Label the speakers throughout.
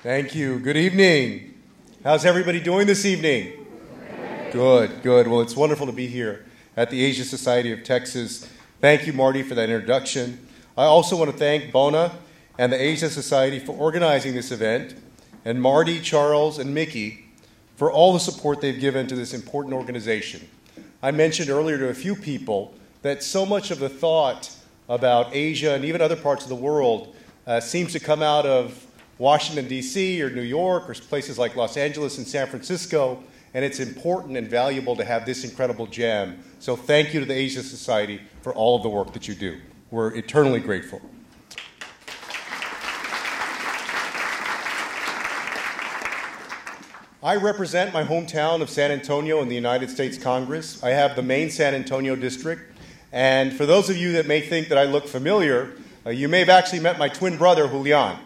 Speaker 1: Thank you. Good evening. How's everybody doing this evening? Good, good. Well, it's wonderful to be here at the Asia Society of Texas. Thank you, Marty, for that introduction. I also want to thank Bona and the Asia Society for organizing this event, and Marty, Charles, and Mickey for all the support they've given to this important organization. I mentioned earlier to a few people that so much of the thought about Asia and even other parts of the world seems to come out of Washington, D.C. or New York or places like Los Angeles and San Francisco, and it's important and valuable to have this incredible gem. So thank you to the Asia Society for all of the work that you do. We're eternally grateful. I represent my hometown of San Antonio in the United States Congress. I have the main San Antonio district. And for those of you that may think that I look familiar, you may have actually met my twin brother, Julian.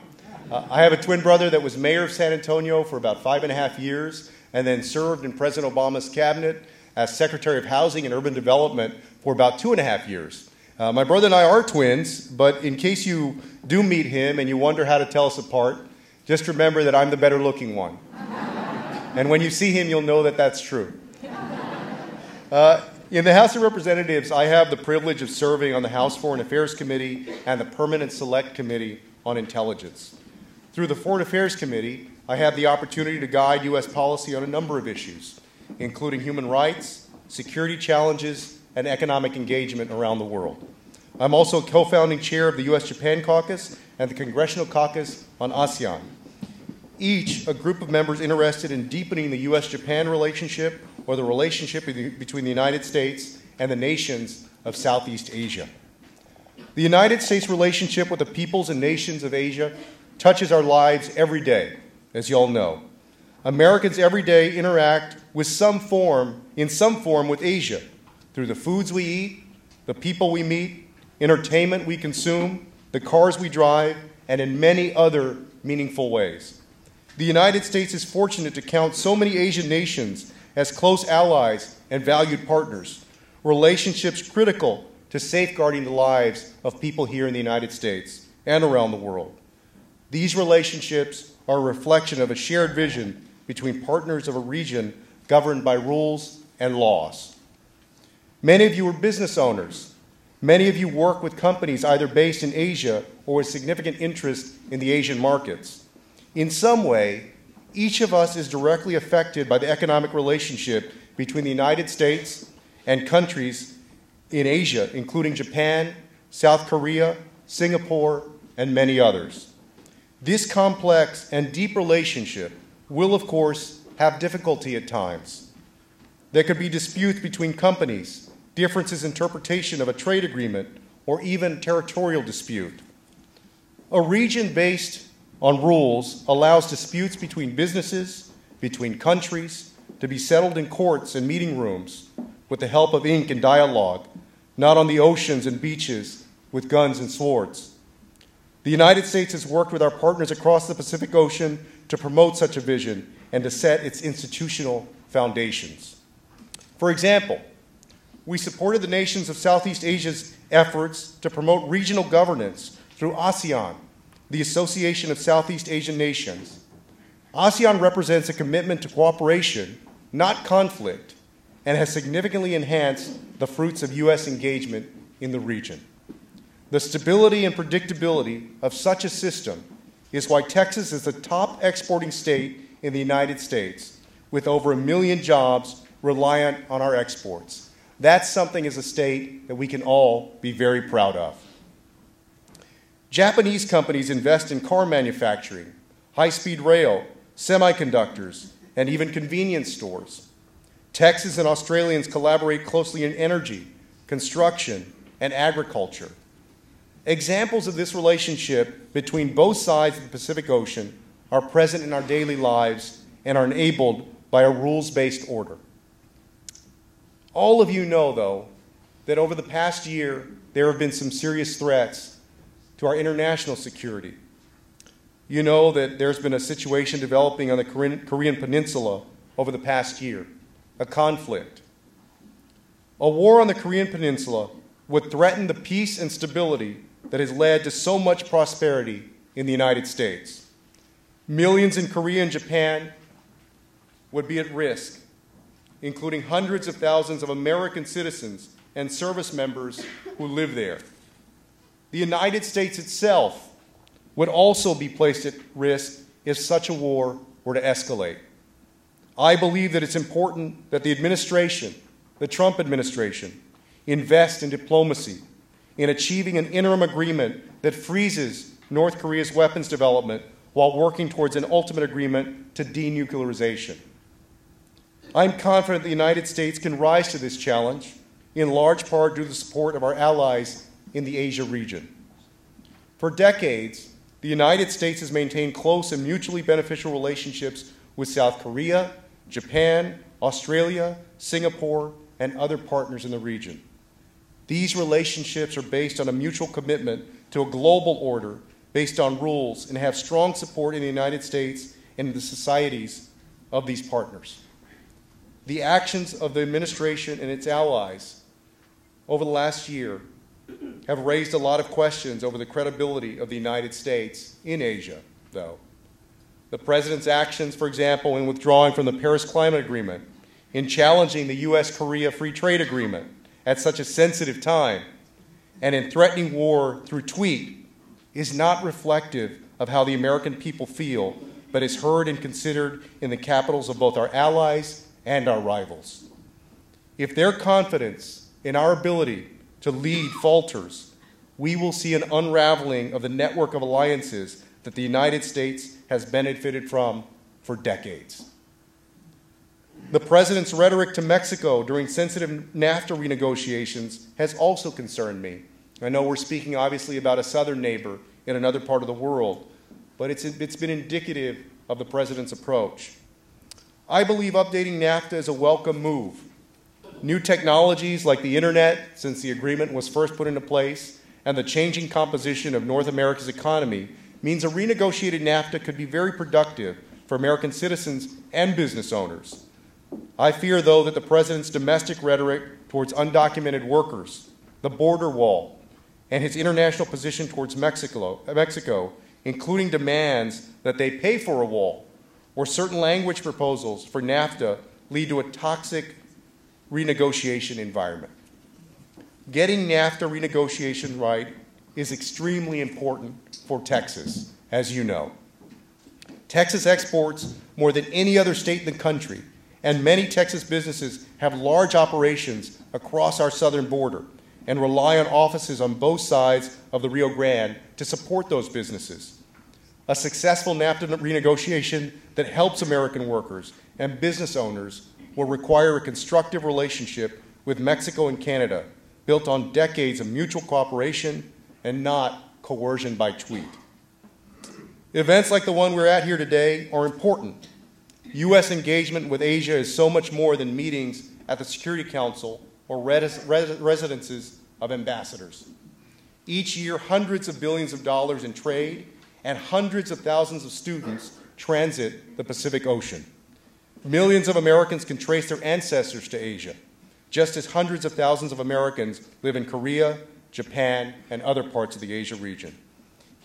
Speaker 1: I have a twin brother that was mayor of San Antonio for about 5.5 years and then served in President Obama's cabinet as Secretary of Housing and Urban Development for about 2.5 years. My brother and I are twins, but in case you do meet him and you wonder how to tell us apart, just remember that I'm the better looking one. And when you see him, you'll know that that's true. In the House of Representatives, I have the privilege of serving on the House Foreign Affairs Committee and the Permanent Select Committee on Intelligence. Through the Foreign Affairs Committee, I have the opportunity to guide U.S. policy on a number of issues, including human rights, security challenges, and economic engagement around the world. I'm also co-founding chair of the U.S.-Japan Caucus and the Congressional Caucus on ASEAN. Each a group of members interested in deepening the U.S.-Japan relationship or the relationship between the United States and the nations of Southeast Asia. The United States' relationship with the peoples and nations of Asia touches our lives every day, as you all know. Americans every day interact with in some form with Asia through the foods we eat, the people we meet, entertainment we consume, the cars we drive, and in many other meaningful ways. The United States is fortunate to count so many Asian nations as close allies and valued partners, relationships critical to safeguarding the lives of people here in the United States and around the world. These relationships are a reflection of a shared vision between partners of a region governed by rules and laws. Many of you are business owners. Many of you work with companies either based in Asia or with significant interest in the Asian markets. In some way, each of us is directly affected by the economic relationship between the United States and countries in Asia, including Japan, South Korea, Singapore, and many others. This complex and deep relationship will, of course, have difficulty at times. There could be disputes between companies, differences in interpretation of a trade agreement, or even territorial dispute. A region based on rules allows disputes between businesses, between countries, to be settled in courts and meeting rooms with the help of ink and dialogue, not on the oceans and beaches with guns and swords. The United States has worked with our partners across the Pacific Ocean to promote such a vision and to set its institutional foundations. For example, we supported the nations of Southeast Asia's efforts to promote regional governance through ASEAN, the Association of Southeast Asian Nations. ASEAN represents a commitment to cooperation, not conflict, and has significantly enhanced the fruits of U.S. engagement in the region. The stability and predictability of such a system is why Texas is the top exporting state in the United States, with over 1 million jobs reliant on our exports. That's something as a state that we can all be very proud of. Japanese companies invest in car manufacturing, high-speed rail, semiconductors, and even convenience stores. Texas and Australians collaborate closely in energy, construction, and agriculture. Examples of this relationship between both sides of the Pacific Ocean are present in our daily lives and are enabled by a rules-based order. All of you know, though, that over the past year, there have been some serious threats to our international security. You know that there's been a situation developing on the Korean Peninsula over the past year, a conflict. A war on the Korean Peninsula would threaten the peace and stability that has led to so much prosperity in the United States. Millions in Korea and Japan would be at risk, including hundreds of thousands of American citizens and service members who live there. The United States itself would also be placed at risk if such a war were to escalate. I believe that it's important that the administration, the Trump administration, invest in diplomacy, in achieving an interim agreement that freezes North Korea's weapons development while working towards an ultimate agreement to denuclearization. I'm confident the United States can rise to this challenge, in large part due to the support of our allies in the Asia region. For decades, the United States has maintained close and mutually beneficial relationships with South Korea, Japan, Australia, Singapore, and other partners in the region. These relationships are based on a mutual commitment to a global order based on rules and have strong support in the United States and in the societies of these partners. The actions of the administration and its allies over the last year have raised a lot of questions over the credibility of the United States in Asia, though. The President's actions, for example, in withdrawing from the Paris Climate Agreement, in challenging the U.S.-Korea Free Trade Agreement at such a sensitive time, and in threatening war through tweet, is not reflective of how the American people feel, but is heard and considered in the capitals of both our allies and our rivals. If their confidence in our ability to lead falters, we will see an unraveling of the network of alliances that the United States has benefited from for decades. The President's rhetoric to Mexico during sensitive NAFTA renegotiations has also concerned me. I know we're speaking obviously about a southern neighbor in another part of the world, but it's been indicative of the President's approach. I believe updating NAFTA is a welcome move. New technologies like the internet, since the agreement was first put into place, and the changing composition of North America's economy means a renegotiated NAFTA could be very productive for American citizens and business owners. I fear, though, that the President's domestic rhetoric towards undocumented workers, the border wall, and his international position towards Mexico, including demands that they pay for a wall, or certain language proposals for NAFTA, lead to a toxic renegotiation environment. Getting NAFTA renegotiation right is extremely important for Texas, as you know. Texas exports more than any other state in the country, and many Texas businesses have large operations across our southern border and rely on offices on both sides of the Rio Grande to support those businesses. A successful NAFTA renegotiation that helps American workers and business owners will require a constructive relationship with Mexico and Canada built on decades of mutual cooperation and not coercion by tweet. Events like the one we're at here today are important. U.S. engagement with Asia is so much more than meetings at the Security Council or residences of ambassadors. Each year, hundreds of billions of dollars in trade and hundreds of thousands of students transit the Pacific Ocean. Millions of Americans can trace their ancestors to Asia, just as hundreds of thousands of Americans live in Korea, Japan, and other parts of the Asia region.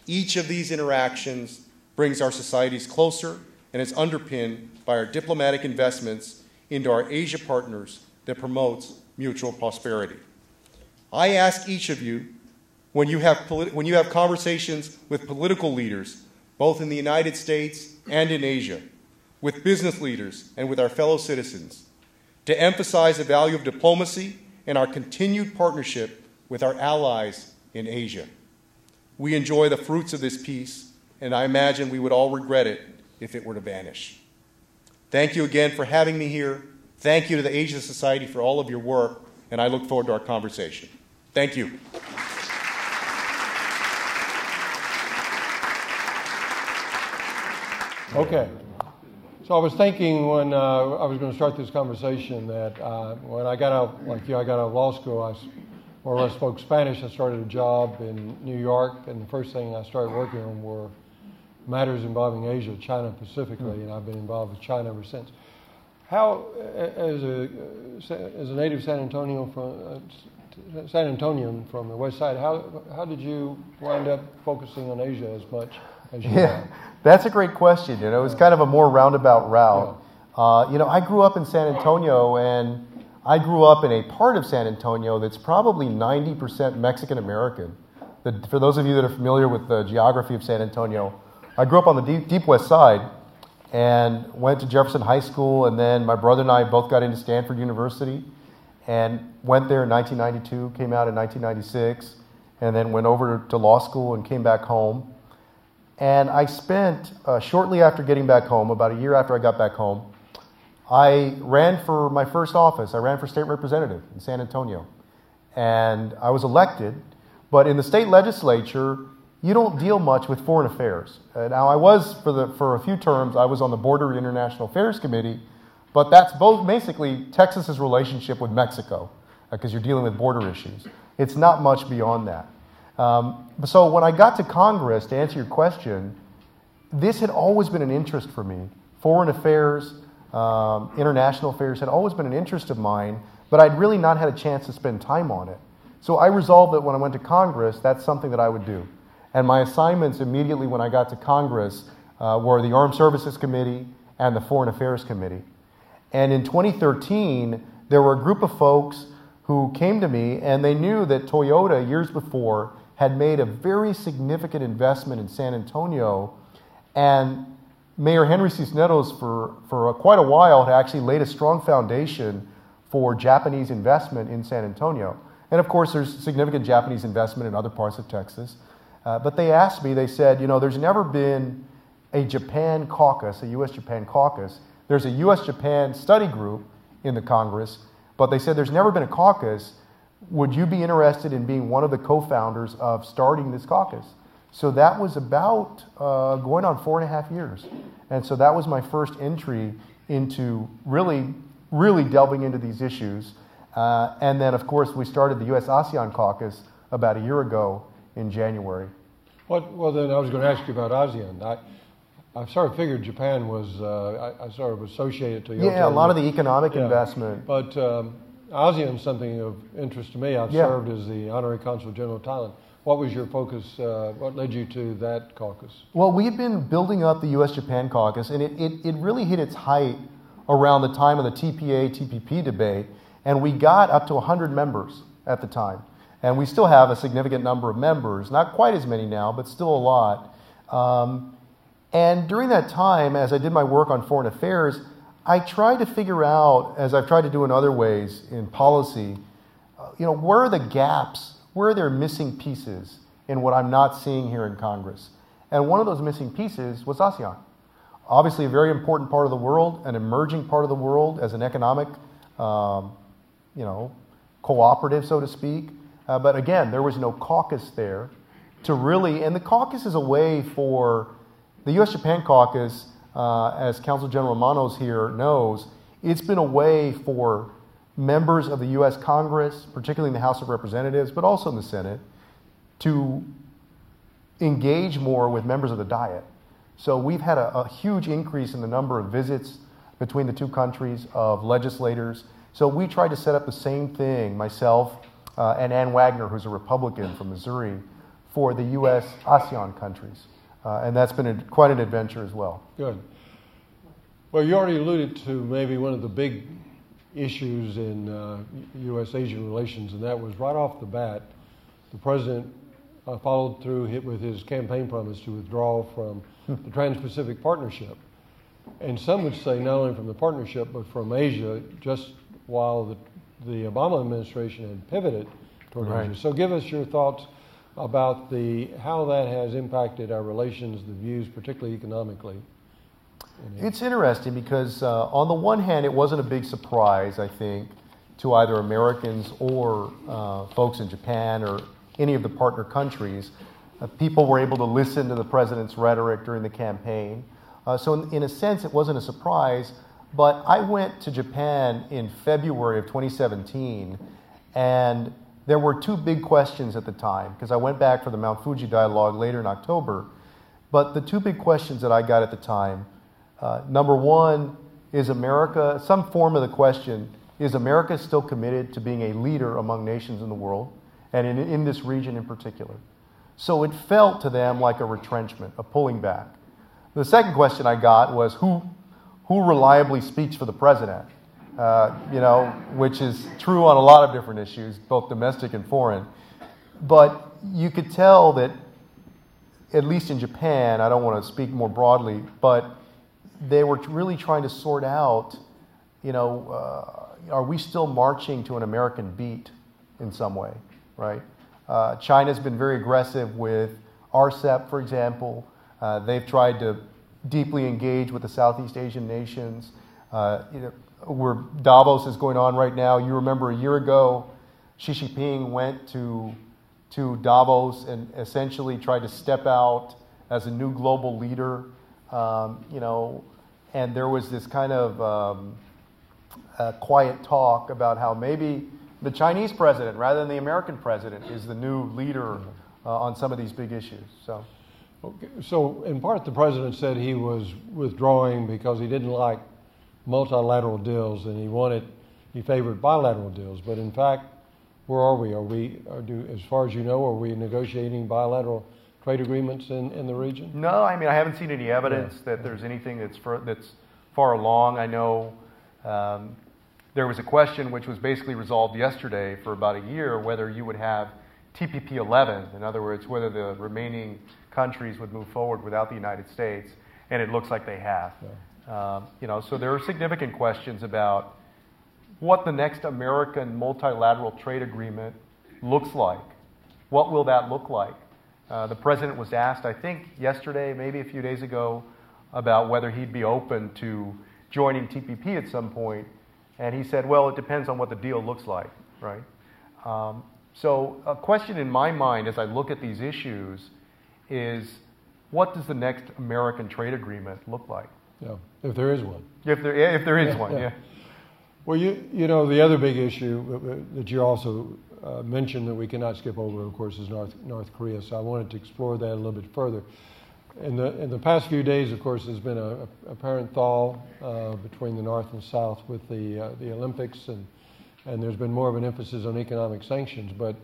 Speaker 1: Each of these interactions brings our societies closer and is underpinned by our diplomatic investments into our Asia partners that promotes mutual prosperity. I ask each of you, when you have conversations with political leaders, both in the United States and in Asia, with business leaders and with our fellow citizens, to emphasize the value of diplomacy and our continued partnership with our allies in Asia. We enjoy the fruits of this peace, and I imagine we would all regret it if it were to vanish. Thank you again for having me here. Thank you to the Asia Society for all of your work, and I look forward to our conversation. Thank you.
Speaker 2: Okay. So I was thinking when I was going to start this conversation that when I got out, like you, I got out of law school, I more or less spoke Spanish. I started a job in New York, and the first thing I started working on were matters involving Asia, China specifically, and I've been involved with China ever since. How, as a native San Antonian from the west side, how did you wind up focusing on Asia as much as you know?
Speaker 3: That's a great question. You know, it's kind of a more roundabout route. You know, I grew up in San Antonio, and I grew up in a part of San Antonio that's probably 90% Mexican American. For those of you that are familiar with the geography of San Antonio, I grew up on the deep west side and went to Jefferson High School, and then my brother and I both got into Stanford University and went there in 1992, came out in 1996, and then went over to law school and came back home. And I spent, shortly after getting back home, about a year after I got back home, I ran for my first office. I ran for state representative in San Antonio. And I was elected, but in the state legislature, you don't deal much with foreign affairs. Now, I was, for a few terms, I was on the Border International Affairs Committee, but that's both basically Texas's relationship with Mexico, because you're dealing with border issues. It's not much beyond that. So when I got to Congress, to answer your question, this had always been an interest for me. Foreign affairs, international affairs had always been an interest of mine, but I'd really not had a chance to spend time on it. So I resolved that when I went to Congress, that's something that I would do. And my assignments immediately when I got to Congress were the Armed Services Committee and the Foreign Affairs Committee. And in 2013, there were a group of folks who came to me, and they knew that Toyota, years before, had made a very significant investment in San Antonio, and Mayor Henry Cisneros, for quite a while, had actually laid a strong foundation for Japanese investment in San Antonio. And of course, there's significant Japanese investment in other parts of Texas. But they asked me, they said, you know, there's never been a Japan caucus, a U.S.-Japan caucus. There's a U.S.-Japan study group in the Congress, but they said there's never been a caucus. Would you be interested in being one of the co-founders of starting this caucus? So that was about going on 4.5 years. And so that was my first entry into really delving into these issues. And then, of course, we started the U.S. ASEAN caucus about a year ago in January.
Speaker 2: Well, then I was going to ask you about ASEAN. I sort of figured Japan was, I sort of associated to Toyota.
Speaker 3: Yeah, a lot of the economic investment.
Speaker 2: But ASEAN is something of interest to me. I've served as the Honorary Consul General of Thailand. What was your focus? What led you to that caucus?
Speaker 3: Well, we've been building up the U.S.-Japan caucus, and it really hit its height around the time of the TPA-TPP debate, and we got up to 100 members at the time. And we still have a significant number of members, not quite as many now, but still a lot. And during that time, as I did my work on foreign affairs, I tried to figure out, as I've tried to do in other ways in policy, where are the gaps? Where are there missing pieces in what I'm not seeing here in Congress? And one of those missing pieces was ASEAN. Obviously a very important part of the world, an emerging part of the world as an economic, cooperative, so to speak. But again, there was no caucus there to really, and the caucus is a way for the U.S.-Japan caucus, as Consul General Manos here knows, it's been a way for members of the U.S. Congress, particularly in the House of Representatives, but also in the Senate, to engage more with members of the Diet. So we've had a huge increase in the number of visits between the two countries of legislators. So we tried to set up the same thing, myself and Ann Wagner, who's a Republican from Missouri, for the U.S. ASEAN countries. And that's been quite an adventure as well.
Speaker 2: Good. Well, you already alluded to maybe one of the big issues in U.S.-Asian relations, and that was right off the bat, the president followed through with his campaign promise to withdraw from the Trans-Pacific Partnership. And some would say not only from the partnership, but from Asia, just while the Obama administration had pivoted toward Asia. So give us your thoughts about how that has impacted our relations, the views, particularly economically.
Speaker 3: It's interesting because on the one hand, it wasn't a big surprise, I think, to either Americans or folks in Japan or any of the partner countries. People were able to listen to the president's rhetoric during the campaign. So in a sense, it wasn't a surprise. But I went to Japan in February of 2017, and there were two big questions at the time, because I went back for the Mount Fuji dialogue later in October. But the two big questions that I got at the time, number one, is America, some form of the question, is America still committed to being a leader among nations in the world, and in this region in particular? So it felt to them like a retrenchment, a pulling back. The second question I got was who reliably speaks for the president? Which is true on a lot of different issues, both domestic and foreign. But you could tell that, at least in Japan, I don't want to speak more broadly, but they were really trying to sort out, are we still marching to an American beat in some way, right? China's been very aggressive with RCEP, for example. They've tried to deeply engage with the Southeast Asian nations. Where Davos is going on right now, you remember a year ago, Xi Jinping went to Davos and essentially tried to step out as a new global leader, and there was this kind of quiet talk about how maybe the Chinese president, rather than the American president, is the new leader on some of these big issues.
Speaker 2: So in part, the president said he was withdrawing because he didn't like multilateral deals and he favored bilateral deals. But in fact, where are we? As far as you know, are we negotiating bilateral trade agreements in the region?
Speaker 3: No, I haven't seen any evidence that there's anything that's far along. I know there was a question which was basically resolved yesterday for about a year, whether you would have TPP 11, in other words, whether the remaining countries would move forward without the United States, and it looks like they have. Yeah. So there are significant questions about what the next American multilateral trade agreement looks like. What will that look like? The president was asked, I think yesterday, maybe a few days ago, about whether he'd be open to joining TPP at some point, and he said, well, it depends on what the deal looks like, right? So a question in my mind as I look at these issues is, what does the next American trade agreement look like?
Speaker 2: Yeah, if there is one.
Speaker 3: If there is one, yeah.
Speaker 2: Well, the other big issue that you also mentioned that we cannot skip over, of course, is North Korea. So I wanted to explore that a little bit further. In the past few days, of course, there's been a apparent thaw between the North and South with the Olympics, and there's been more of an emphasis on economic sanctions. But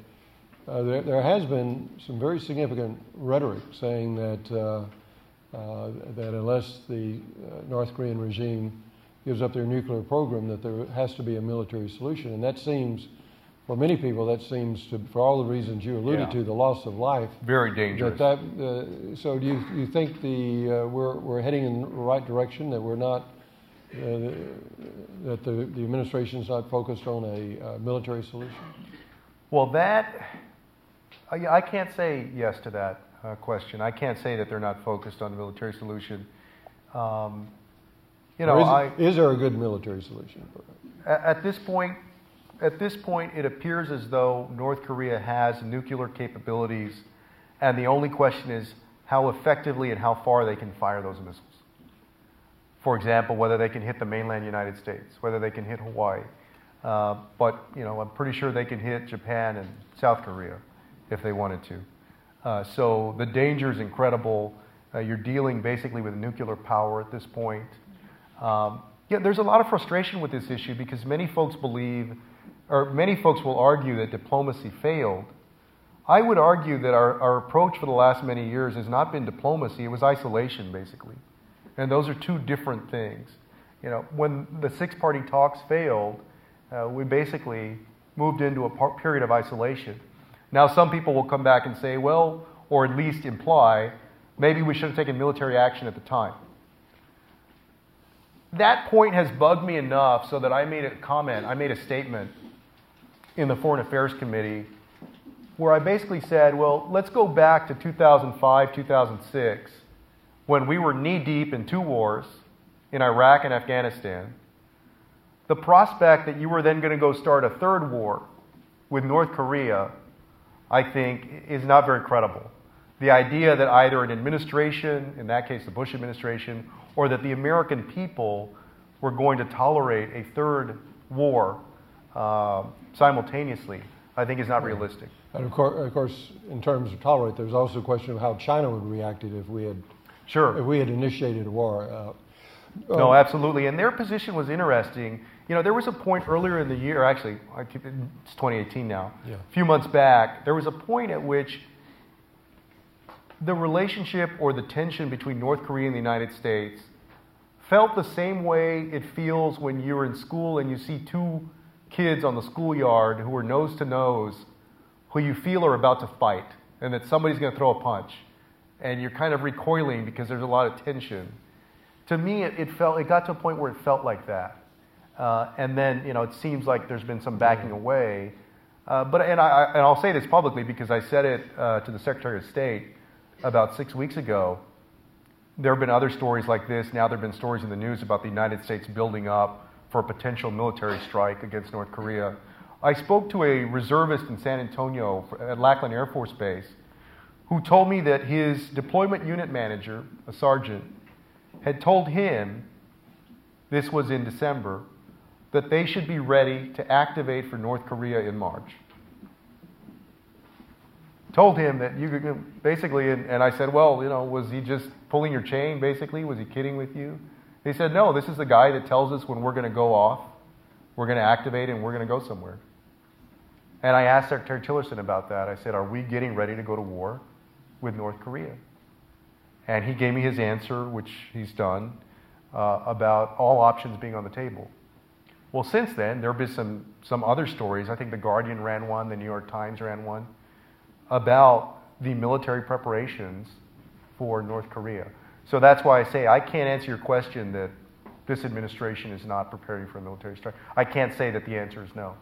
Speaker 2: there has been some very significant rhetoric saying that unless the North Korean regime gives up their nuclear program, that there has to be a military solution. And that seems, for many people, for all the reasons you alluded to, the loss of life.
Speaker 3: Very dangerous.
Speaker 2: So do you think we're heading in the right direction, that we're not, that the administration's not focused on a military solution?
Speaker 3: Well, I can't say yes to that question. I can't say that they're not focused on a military solution.
Speaker 2: Is there a good military solution?
Speaker 3: At this point, it appears as though North Korea has nuclear capabilities, and the only question is how effectively and how far they can fire those missiles. For example, whether they can hit the mainland United States, whether they can hit Hawaii. But I'm pretty sure they can hit Japan and South Korea if they wanted to. So the danger is incredible. You're dealing basically with nuclear power at this point. There's a lot of frustration with this issue because many folks will argue that diplomacy failed. I would argue that our approach for the last many years has not been diplomacy, it was isolation, basically. And those are two different things. When the six-party talks failed, we basically moved into a period of isolation. Now some people will come back and say, well, or at least imply, maybe we should have taken military action at the time. That point has bugged me enough so that I made a statement in the Foreign Affairs Committee where I basically said, well, let's go back to 2005, 2006, when we were knee-deep in two wars in Iraq and Afghanistan. The prospect that you were then going to go start a third war with North Korea, I think, is not very credible. The idea that either an administration, in that case the Bush administration, or that the American people were going to tolerate a third war simultaneously, I think is not realistic.
Speaker 2: And of course, in terms of tolerate, there's also a question of how China would react if we had initiated a war.
Speaker 3: No, absolutely. And their position was interesting. There was a point earlier in the year, actually, it's 2018 now, a few months back, there was a point at which the relationship or the tension between North Korea and the United States felt the same way it feels when you're in school and you see two kids on the schoolyard who are nose to nose, who you feel are about to fight, and that somebody's going to throw a punch, and you're kind of recoiling because there's a lot of tension. To me, it got to a point where it felt like that. And then, it seems like there's been some backing away. And I'll say this publicly because I said it to the Secretary of State about 6 weeks ago. There have been other stories like this. Now there have been stories in the news about the United States building up for a potential military strike against North Korea. I spoke to a reservist in San Antonio at Lackland Air Force Base who told me that his deployment unit manager, a sergeant, had told him, this was in December, that they should be ready to activate for North Korea in March. Told him that you could basically, and I said, well, was he just pulling your chain basically? Was he kidding with you? He said, no, this is the guy that tells us when we're going to go off, we're going to activate, and we're going to go somewhere. And I asked Secretary Tillerson about that. I said, are we getting ready to go to war with North Korea? And he gave me his answer, which he's done, about all options being on the table. Well, since then, there have been some other stories. I think The Guardian ran one, the New York Times ran one, about the military preparations for North Korea. So that's why I say I can't answer your question that this administration is not preparing for a military strike. I can't say that the answer is no.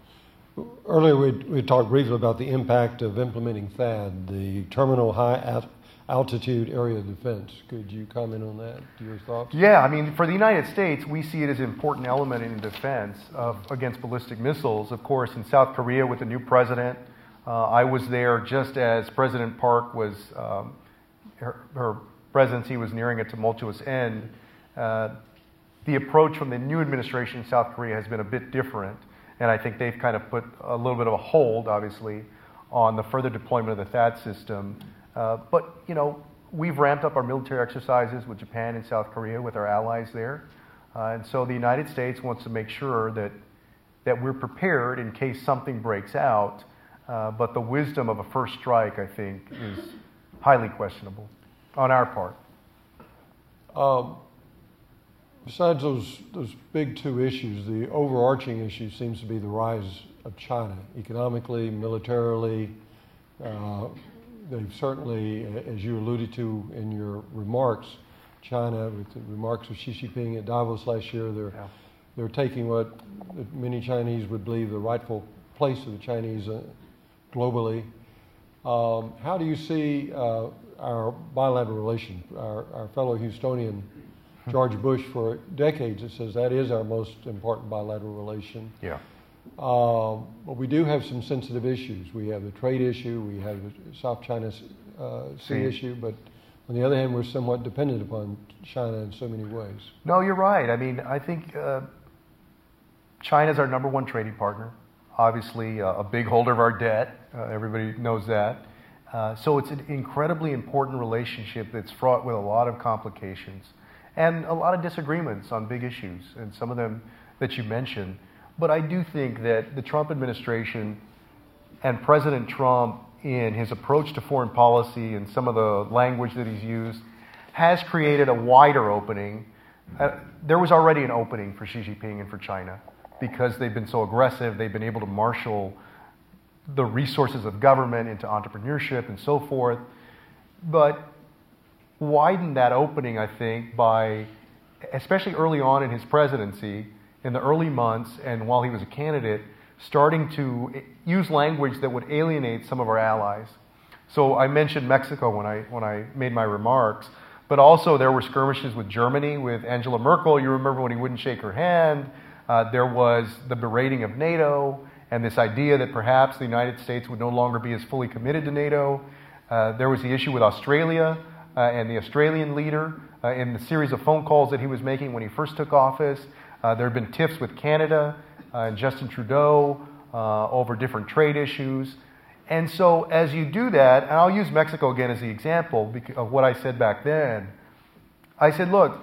Speaker 2: Earlier we talked briefly about the impact of implementing THAAD, the Terminal High Altitude Area of Defense. Could you comment on that? Your thoughts?
Speaker 3: Yeah, for the United States, we see it as an important element in defense against ballistic missiles. Of course, in South Korea with the new president, I was there just as President Park was, her presidency was nearing a tumultuous end. The approach from the new administration in South Korea has been a bit different, and I think they've kind of put a little bit of a hold, obviously, on the further deployment of the THAAD system. But, we've ramped up our military exercises with Japan and South Korea, with our allies there. And so the United States wants to make sure that we're prepared in case something breaks out. But the wisdom of a first strike, I think, is highly questionable on our part.
Speaker 2: Besides those big two issues, the overarching issue seems to be the rise of China, economically, militarily. They've certainly, as you alluded to in your remarks, China, with the remarks of Xi Jinping at Davos last year, they're taking what many Chinese would believe the rightful place of the Chinese globally. How do you see our bilateral relation? Our fellow Houstonian, George Bush, for decades, it says that is our most important bilateral relation.
Speaker 3: Yeah.
Speaker 2: But we do have some sensitive issues. We have the trade issue, we have the South China Sea issue, but on the other hand, we're somewhat dependent upon China in so many ways.
Speaker 3: No, you're right. I think China's our number one trading partner. Obviously, a big holder of our debt. Everybody knows that. So it's an incredibly important relationship that's fraught with a lot of complications and a lot of disagreements on big issues, and some of them that you mentioned. But I do think that the Trump administration and President Trump, in his approach to foreign policy and some of the language that he's used, has created a wider opening. There was already an opening for Xi Jinping and for China because they've been so aggressive. They've been able to marshal the resources of government into entrepreneurship and so forth. But widen that opening, I think, by, especially early on in his presidency, in the early months and while he was a candidate, starting to use language that would alienate some of our allies. So I mentioned Mexico when I made my remarks, but also there were skirmishes with Germany, with Angela Merkel. You remember when he wouldn't shake her hand. There was the berating of NATO and this idea that perhaps the United States would no longer be as fully committed to NATO. There was the issue with Australia and the Australian leader in the series of phone calls that he was making when he first took office. There have been tiffs with Canada and Justin Trudeau over different trade issues. And so as you do that, and I'll use Mexico again as the example of what I said back then. I said, look,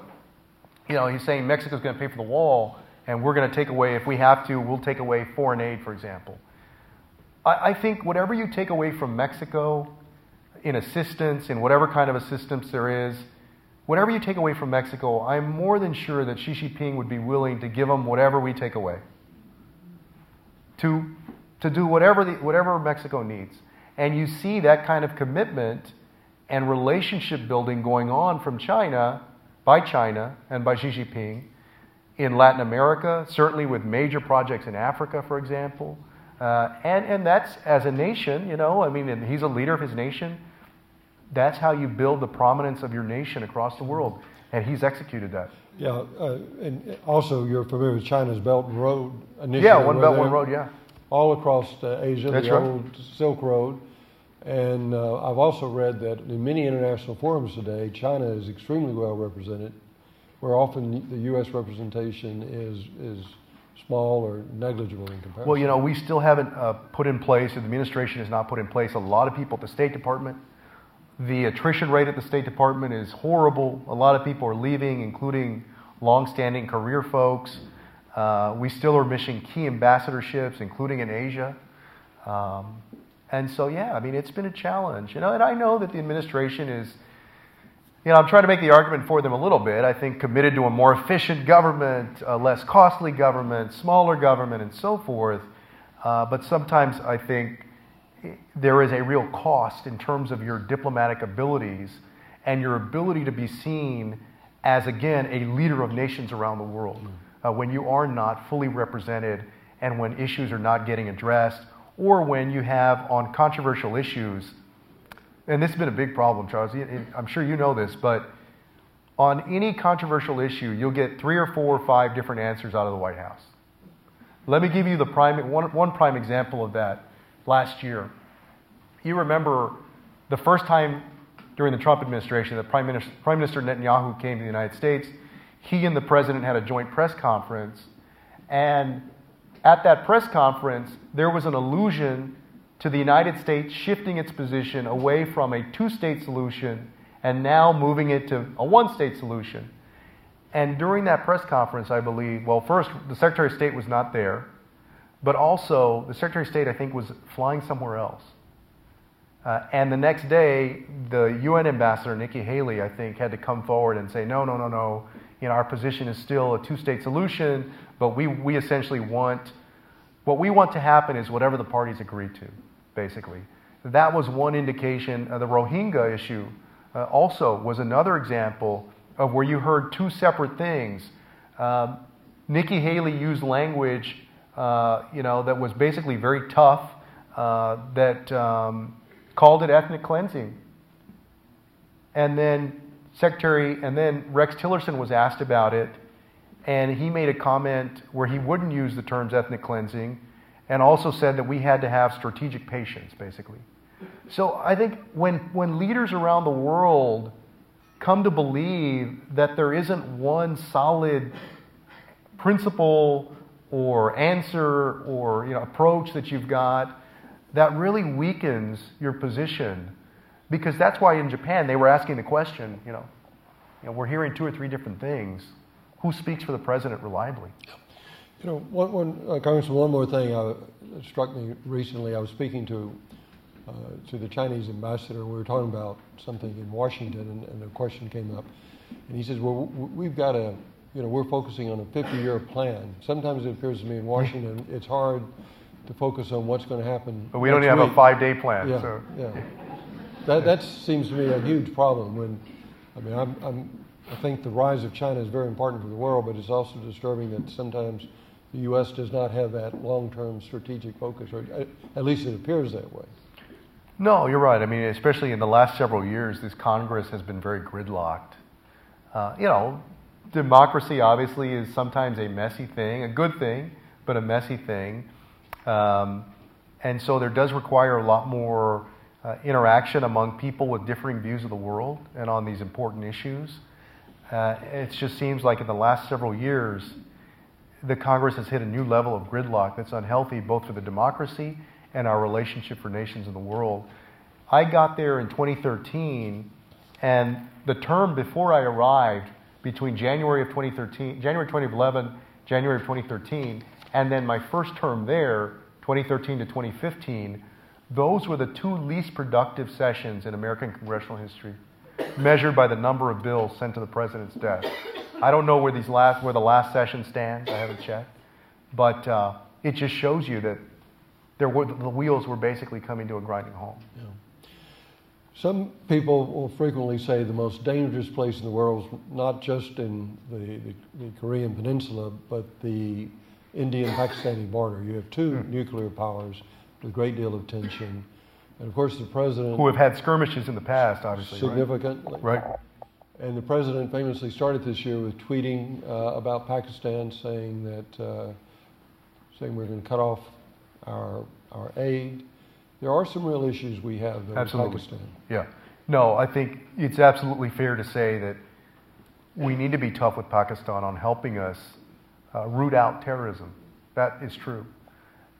Speaker 3: he's saying Mexico's going to pay for the wall, and we're going to take away, if we have to, we'll take away foreign aid, for example. I think whatever you take away from Mexico, in assistance, in whatever kind of assistance there is. Whatever you take away from Mexico, I'm more than sure that Xi Jinping would be willing to give them whatever we take away. To do whatever Mexico needs. And you see that kind of commitment and relationship building going on from China, by China and by Xi Jinping in Latin America, certainly with major projects in Africa, for example. And that's, as a nation, and he's a leader of his nation. That's how you build the prominence of your nation across the world. And he's executed that.
Speaker 2: Yeah, and also you're familiar with China's Belt and Road initiative.
Speaker 3: Yeah, One Belt, One Road, yeah.
Speaker 2: All across Asia,
Speaker 3: That's
Speaker 2: the
Speaker 3: right.
Speaker 2: old Silk Road. And I've also read that in many international forums today, China is extremely well represented, where often the U.S. representation is small or negligible in comparison.
Speaker 3: Well, we still haven't put in place, the administration has not put in place, a lot of people at the State Department. The attrition rate at the State Department is horrible. A lot of people are leaving, including long-standing career folks. We still are missing key ambassadorships, including in Asia. And so, it's been a challenge. And I know that the administration is, I'm trying to make the argument for them a little bit. I think committed to a more efficient government, a less costly government, smaller government, and so forth. But sometimes I think there is a real cost in terms of your diplomatic abilities and your ability to be seen as, again, a leader of nations around the world. When you are not fully represented and when issues are not getting addressed, or when you have on controversial issues, and this has been a big problem, Charles, I'm sure you know this, but on any controversial issue, you'll get 3 or 4 or 5 different answers out of the White House. Let me give you one prime example of that. Last year, you remember the first time during the Trump administration that Prime Minister Netanyahu came to the United States. He and the president had a joint press conference, and at that press conference, there was an allusion to the United States shifting its position away from a 2-state solution and now moving it to a 1-state solution. And during that press conference, I believe, first, the Secretary of State was not there, but also the Secretary of State, I think, was flying somewhere else. And the next day, the UN ambassador, Nikki Haley, I think, had to come forward and say, no. Our position is still a 2-state solution, but we essentially what we want to happen is whatever the parties agree to, basically. That was one indication. The Rohingya issue also was another example of where you heard 2 separate things. Nikki Haley used language, that was basically very tough, that called it ethnic cleansing. And then Rex Tillerson was asked about it, and he made a comment where he wouldn't use the terms ethnic cleansing, and also said that we had to have strategic patience, basically. So I think when leaders around the world come to believe that there isn't one solid principle or answer or approach that you've got, that really weakens your position. Because that's why in Japan they were asking the question, we're hearing 2 or 3 different things. Who speaks for the president reliably?
Speaker 2: Congressman, one more thing struck me recently. I was speaking to the Chinese ambassador, and we were talking about something in Washington, and a question came up. And he says, we've got we're focusing on a 50-year plan. Sometimes it appears to me in Washington it's hard to focus on what's going to happen.
Speaker 3: But we don't even have a 5-day plan.
Speaker 2: Yeah,
Speaker 3: so.
Speaker 2: Yeah. That seems to me a huge problem. I think the rise of China is very important for the world, but it's also disturbing that sometimes the U.S. does not have that long-term strategic focus, or at least it appears that way.
Speaker 3: No, you're right. Especially in the last several years, this Congress has been very gridlocked. Democracy obviously is sometimes a messy thing, a good thing, but a messy thing. And so there does require a lot more interaction among people with differing views of the world and on these important issues. It just seems like in the last several years, the Congress has hit a new level of gridlock that's unhealthy both for the democracy and our relationship for nations in the world. I got there in 2013, and the term before I arrived, between January 2011, January of 2013, and then my first term there, 2013 to 2015, those were the 2 least productive sessions in American congressional history, measured by the number of bills sent to the president's desk. I don't know where the last session stands. I haven't checked, but it just shows you that the wheels were basically coming to a grinding halt.
Speaker 2: Yeah. Some people will frequently say the most dangerous place in the world is not just in the Korean Peninsula, but the Indian-Pakistani border. You have 2 nuclear powers with a great deal of tension. And of course the president...
Speaker 3: Who have had skirmishes in the past, obviously.
Speaker 2: Significantly.
Speaker 3: Right.
Speaker 2: And the president famously started this year with tweeting about Pakistan, saying that we're going to cut off our aid. There are some real issues we have in Pakistan.
Speaker 3: Yeah. No, I think it's absolutely fair to say that we need to be tough with Pakistan on helping us root out terrorism. That is true.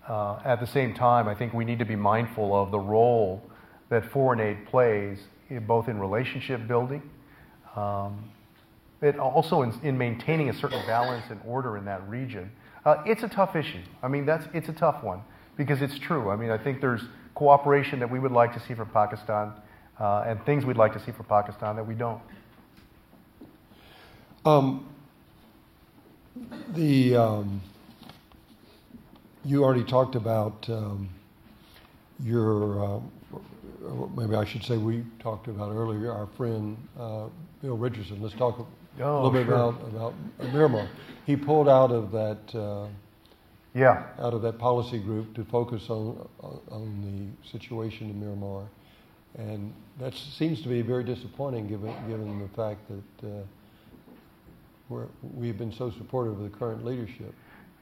Speaker 3: At the same time, I think we need to be mindful of the role that foreign aid plays, both in relationship building, and also in maintaining a certain balance and order in that region. It's a tough issue. I mean, it's a tough one because it's true. I mean, I think there's cooperation that we would like to see from Pakistan and things we'd like to see from Pakistan that we don't.
Speaker 2: You already talked about maybe I should say we talked about earlier, our friend Bill Richardson. Let's talk a little bit about Myanmar. He pulled out of that policy group to focus on the situation in Myanmar, and that seems to be very disappointing given the fact that we've been so supportive of the current leadership.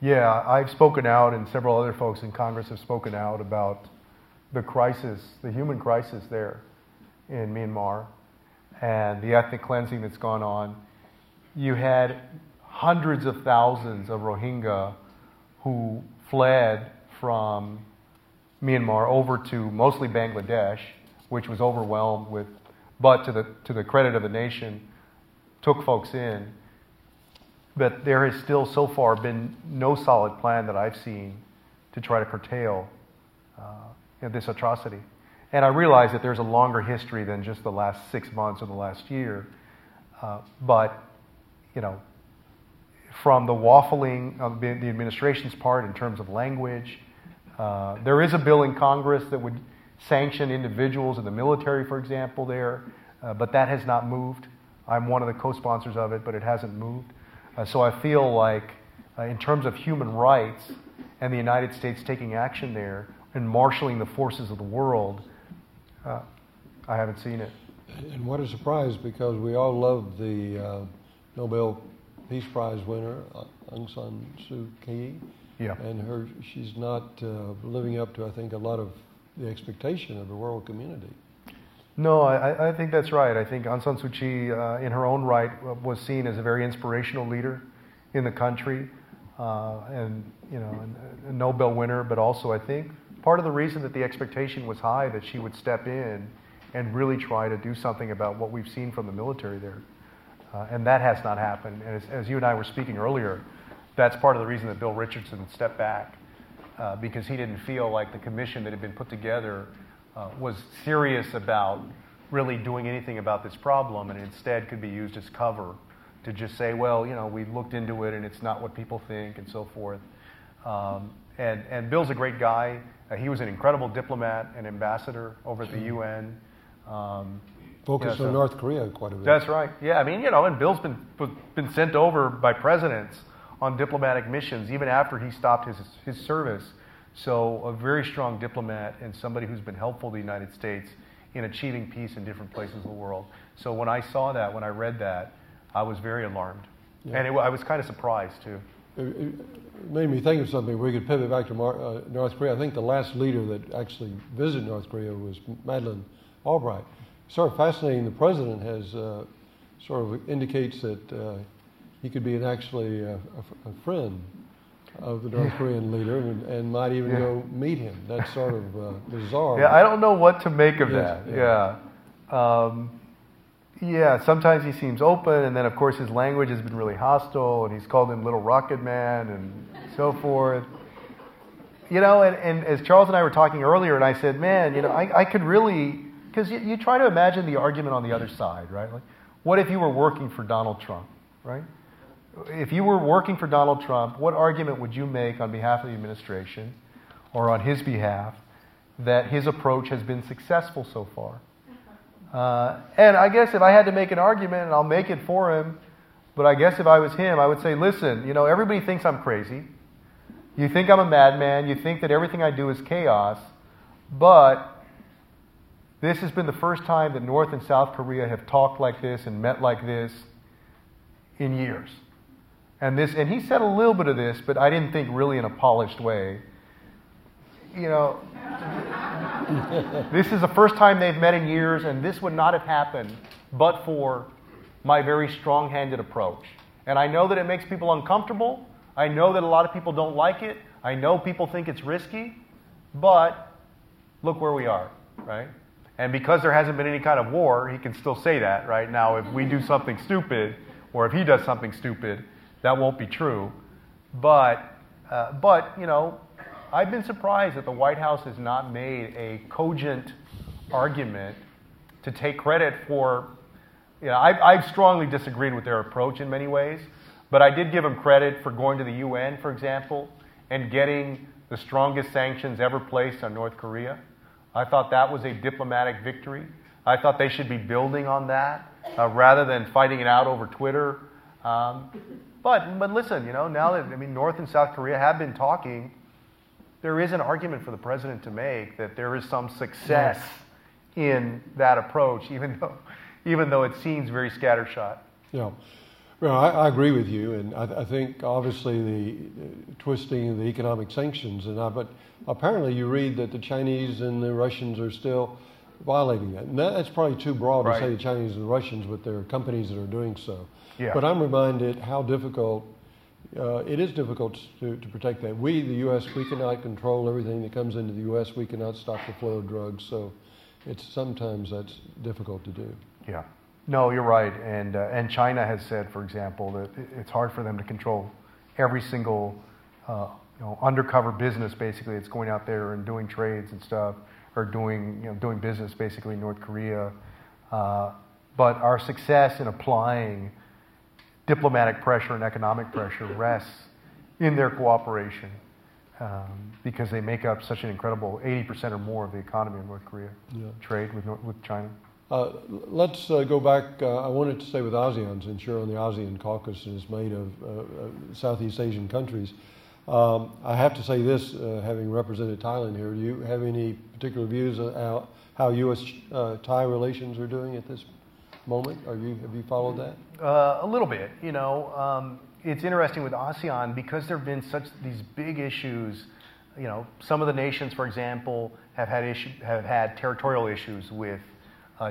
Speaker 3: Yeah, I've spoken out, and several other folks in Congress have spoken out about the crisis, the human crisis there in Myanmar, and the ethnic cleansing that's gone on. You had hundreds of thousands of Rohingya who fled from Myanmar over to mostly Bangladesh, which was overwhelmed with, but to the credit of the nation, took folks in. But there has still so far been no solid plan that I've seen to try to curtail this atrocity. And I realize that there's a longer history than just the last 6 months or the last year. But, from the waffling of the administration's part in terms of language, there is a bill in Congress that would sanction individuals in the military, for example, there. But that has not moved. I'm one of the co-sponsors of it, but it hasn't moved. So I feel like in terms of human rights and the United States taking action there and marshaling the forces of the world, I haven't seen it.
Speaker 2: And what a surprise, because we all love the Nobel Peace Prize winner, Aung San Suu Kyi.
Speaker 3: Yeah.
Speaker 2: And she's not living up to, I think, a lot of the expectation of the world community.
Speaker 3: No, I think that's right. I think Aung San Suu Kyi, in her own right, was seen as a very inspirational leader in the country, and a Nobel winner. But also, I think part of the reason that the expectation was high that she would step in and really try to do something about what we've seen from the military there, and that has not happened. And as you and I were speaking earlier, that's part of the reason that Bill Richardson stepped back, because he didn't feel like the commission that had been put together was serious about really doing anything about this problem, and instead could be used as cover to just say, well, we looked into it and it's not what people think and so forth. And Bill's a great guy. He was an incredible diplomat and ambassador over at the UN.
Speaker 2: Focused on North Korea quite a bit.
Speaker 3: That's right. Yeah, I mean, and Bill's been sent over by presidents on diplomatic missions even after he stopped his service. So a very strong diplomat and somebody who's been helpful to the United States in achieving peace in different places of the world. So when I saw that, when I read that, I was very alarmed. Yeah. And I was kind of surprised, too.
Speaker 2: It made me think of something. We could pivot back to North Korea. I think the last leader that actually visited North Korea was Madeleine Albright. Sort of fascinating. The president has sort of indicates that he could be actually a friend of the North Korean leader and might even go meet him. That's sort of bizarre.
Speaker 3: Yeah, I don't know what to make of that. Yeah. Sometimes he seems open, and then of course his language has been really hostile, and he's called him Little Rocket Man and so forth. You know, and as Charles and I were talking earlier, and I said, man, you know, I could really, because you try to imagine the argument on the other side, right? Like, what if you were working for Donald Trump, right? If you were working for Donald Trump, what argument would you make on behalf of the administration or on his behalf that his approach has been successful so far? And I guess if I had to make an argument, and I'll make it for him, but I guess if I was him, I would say, listen, you know, everybody thinks I'm crazy. You think I'm a madman. You think that everything I do is chaos. But this has been the first time that North and South Korea have talked like this and met like this in years. And he said a little bit of this, but I didn't think really in a polished way. You know, this is the first time they've met in years, and this would not have happened but for my very strong-handed approach. And I know that it makes people uncomfortable. I know that a lot of people don't like it. I know people think it's risky, but look where we are, right? And because there hasn't been any kind of war, he can still say that, right? Now, if we do something stupid, or if he does something stupid, that won't be true. But you know, I've been surprised that the White House has not made a cogent argument to take credit for, you know, I've strongly disagreed with their approach in many ways, but I did give them credit for going to the UN, for example, and getting the strongest sanctions ever placed on North Korea. I thought that was a diplomatic victory. I thought they should be building on that rather than fighting it out over Twitter. But listen, you know, now that, I mean, North and South Korea have been talking, there is an argument for the president to make that there is some success in that approach, even though it seems very scattershot.
Speaker 2: Yeah. Well, I agree with you, and I think obviously the twisting of the economic sanctions, but apparently you read that the Chinese and the Russians are still violating that. And that's probably too broad to say the Chinese and the Russians, but there are companies that are doing so. Yeah. But I'm reminded how difficult it is difficult to protect that. We, the U.S., we cannot control everything that comes into the U.S. We cannot stop the flow of drugs, so sometimes that's difficult to do.
Speaker 3: Yeah. No, you're right. And China has said, for example, that it's hard for them to control every single undercover business, basically, that's going out there and doing trades and stuff, or doing business, basically, in North Korea. But our success in applying diplomatic pressure and economic pressure rests in their cooperation because they make up such an incredible 80% or more of the economy of North Korea, trade with China.
Speaker 2: Let's go back. I wanted to stay with ASEAN, since you're on the ASEAN caucus and it's made of Southeast Asian countries. I have to say this, having represented Thailand here, do you have any particular views on how U.S.-Thai relations are doing at this moment? Have you followed that?
Speaker 3: A little bit. You know, it's interesting with ASEAN because there have been these big issues. You know, some of the nations, for example, have had territorial issues with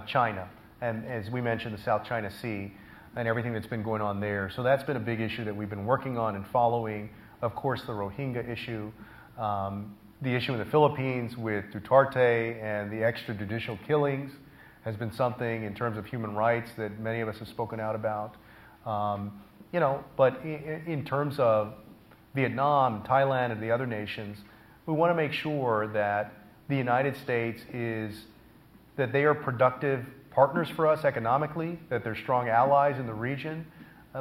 Speaker 3: China, and as we mentioned, the South China Sea and everything that's been going on there. So that's been a big issue that we've been working on and following. Of course, the Rohingya issue, the issue in the Philippines with Duterte and the extrajudicial killings has been something in terms of human rights that many of us have spoken out about. You know, but in terms of Vietnam, Thailand, and the other nations, we want to make sure that the United States that they are productive partners for us economically, that they're strong allies in the region,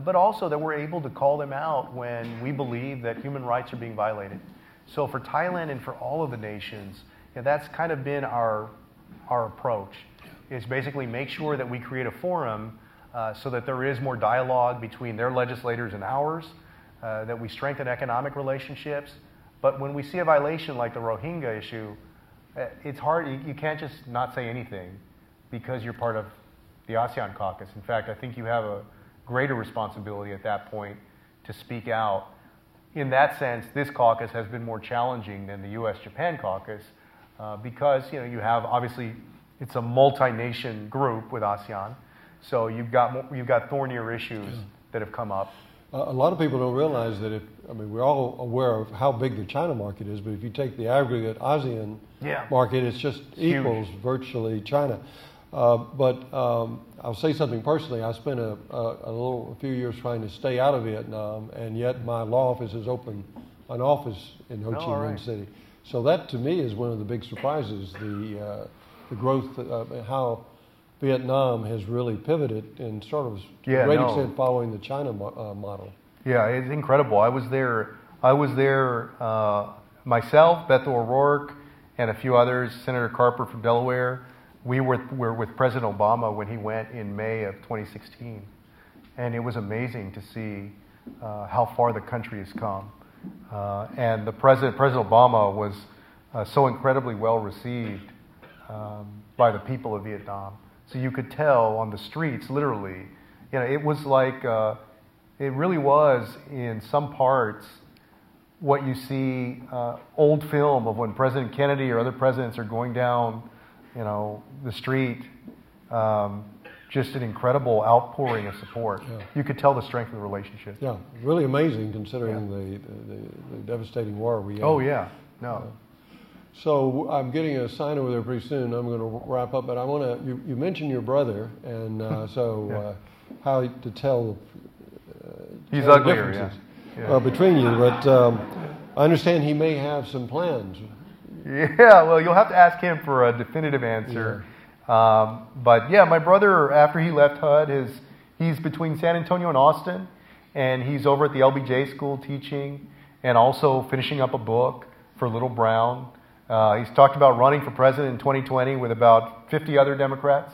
Speaker 3: but also that we're able to call them out when we believe that human rights are being violated. So for Thailand and for all of the nations, that's kind of been our approach, is basically make sure that we create a forum so that there is more dialogue between their legislators and ours, that we strengthen economic relationships. But when we see a violation like the Rohingya issue, it's hard. You can't just not say anything because you're part of the ASEAN caucus. In fact, I think you have a greater responsibility at that point to speak out. In that sense, this caucus has been more challenging than the U.S.-Japan caucus because you have, obviously, it's a multi-nation group with ASEAN, so you've got thornier issues that have come up.
Speaker 2: A lot of people don't realize that we're all aware of how big the China market is, but if you take the aggregate ASEAN market, it's just equals virtually China. But I'll say something personally. I spent a few years trying to stay out of Vietnam, and yet my law office is open an office in Ho Chi Minh
Speaker 3: right.
Speaker 2: City. So that to me is one of the big surprises, the growth, how Vietnam has really pivoted and sort of to a great extent following the China model.
Speaker 3: Yeah, it's incredible. I was there myself, Beto O'Rourke, and a few others, Senator Carper from Delaware. We were with President Obama when he went in May of 2016. And it was amazing to see how far the country has come. And President Obama was so incredibly well received by the people of Vietnam. So you could tell on the streets, literally, it was like, it really was in some parts what you see old film of when President Kennedy or other presidents are going down, the street. Just an incredible outpouring of support. Yeah. You could tell the strength of the relationship.
Speaker 2: Yeah, really amazing considering the devastating war we had.
Speaker 3: Oh yeah, no.
Speaker 2: So I'm getting a sign over there pretty soon. I'm going to wrap up, but I want to. You mentioned your brother, and how to tell.
Speaker 3: He's uglier, yeah.
Speaker 2: Between you, but I understand he may have some plans.
Speaker 3: Yeah, well, you'll have to ask him for a definitive answer. Yeah. But yeah, my brother, after he left HUD, he's between San Antonio and Austin, and he's over at the LBJ school teaching and also finishing up a book for Little Brown. He's talked about running for president in 2020 with about 50 other Democrats.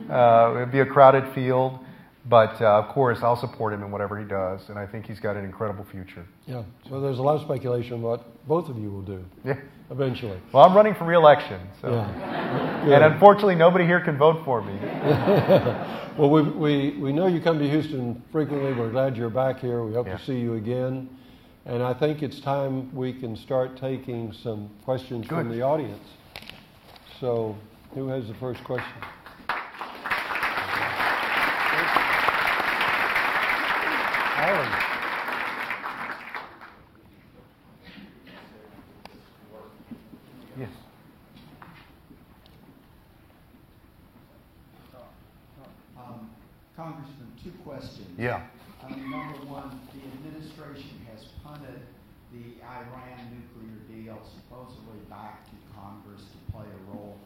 Speaker 3: It'd be a crowded field, but of course I'll support him in whatever he does, and I think he's got an incredible future.
Speaker 2: Yeah, so there's a lot of speculation what both of you will do.
Speaker 3: Yeah.
Speaker 2: Eventually.
Speaker 3: Well, I'm running for re-election, so.
Speaker 2: Yeah.
Speaker 3: And unfortunately, nobody here can vote for me.
Speaker 2: Well, we know you come to Houston frequently. We're glad you're back here. We hope to see you again. And I think it's time we can start taking some questions from the audience. So, who has the first question? Alan.
Speaker 3: Yes.
Speaker 4: Congressman, two questions.
Speaker 3: Yeah.
Speaker 4: Number one, the administration has punted the Iran nuclear deal supposedly back to Congress to play a role.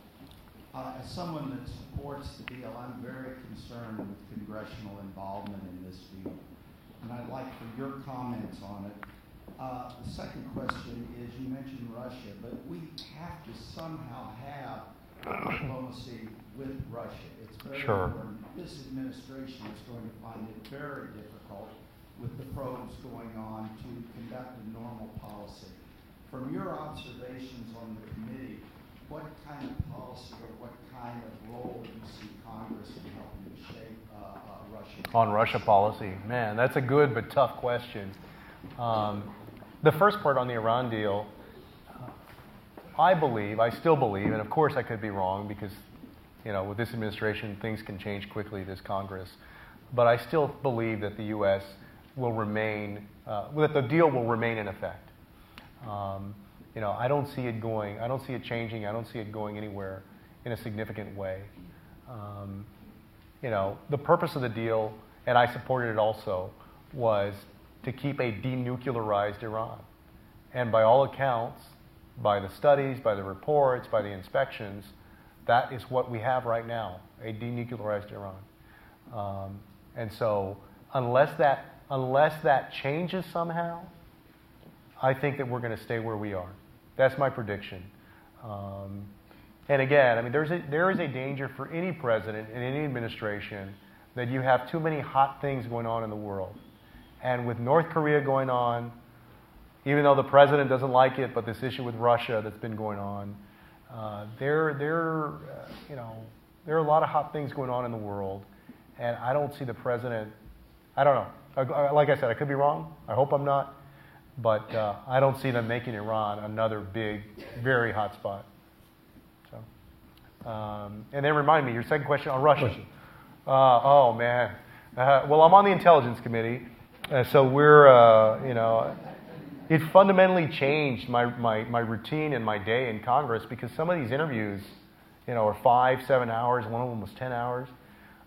Speaker 4: As someone that supports the deal, I'm very concerned with congressional involvement in this deal. And I'd like for your comments on it. The second question is, you mentioned Russia, but we have to somehow have diplomacy with Russia. It's very important. This administration is going to find it very difficult with the probes going on to conduct a normal policy. From your observations on the committee, what kind of policy or what kind of role do you see Congress in helping to shape Russia?
Speaker 3: On Russia policy, man, that's a good but tough question. The first part on the Iran deal, I still believe, and of course I could be wrong because, with this administration, things can change quickly, this Congress. But I still believe that the U.S. will remain, that the deal will remain in effect. I don't see it going, I don't see it changing, I don't see it going anywhere in a significant way. The purpose of the deal, and I supported it also, was to keep a denuclearized Iran. And by all accounts, by the studies, by the reports, by the inspections, that is what we have right now, a denuclearized Iran. And so unless that changes somehow, I think that we're going to stay where we are. That's my prediction. And again, there is a danger for any president in any administration that you have too many hot things going on in the world. And with North Korea going on, even though the president doesn't like it, but this issue with Russia that's been going on, there are a lot of hot things going on in the world, and I don't see the president. I don't know. Like I said, I could be wrong. I hope I'm not, but I don't see them making Iran another big, very hot spot. So, and then remind me your second question on Russia. Oh man. Well, I'm on the Intelligence Committee, so we're it fundamentally changed my routine and my day in Congress because some of these interviews, are 5-7 hours. One of them was 10 hours.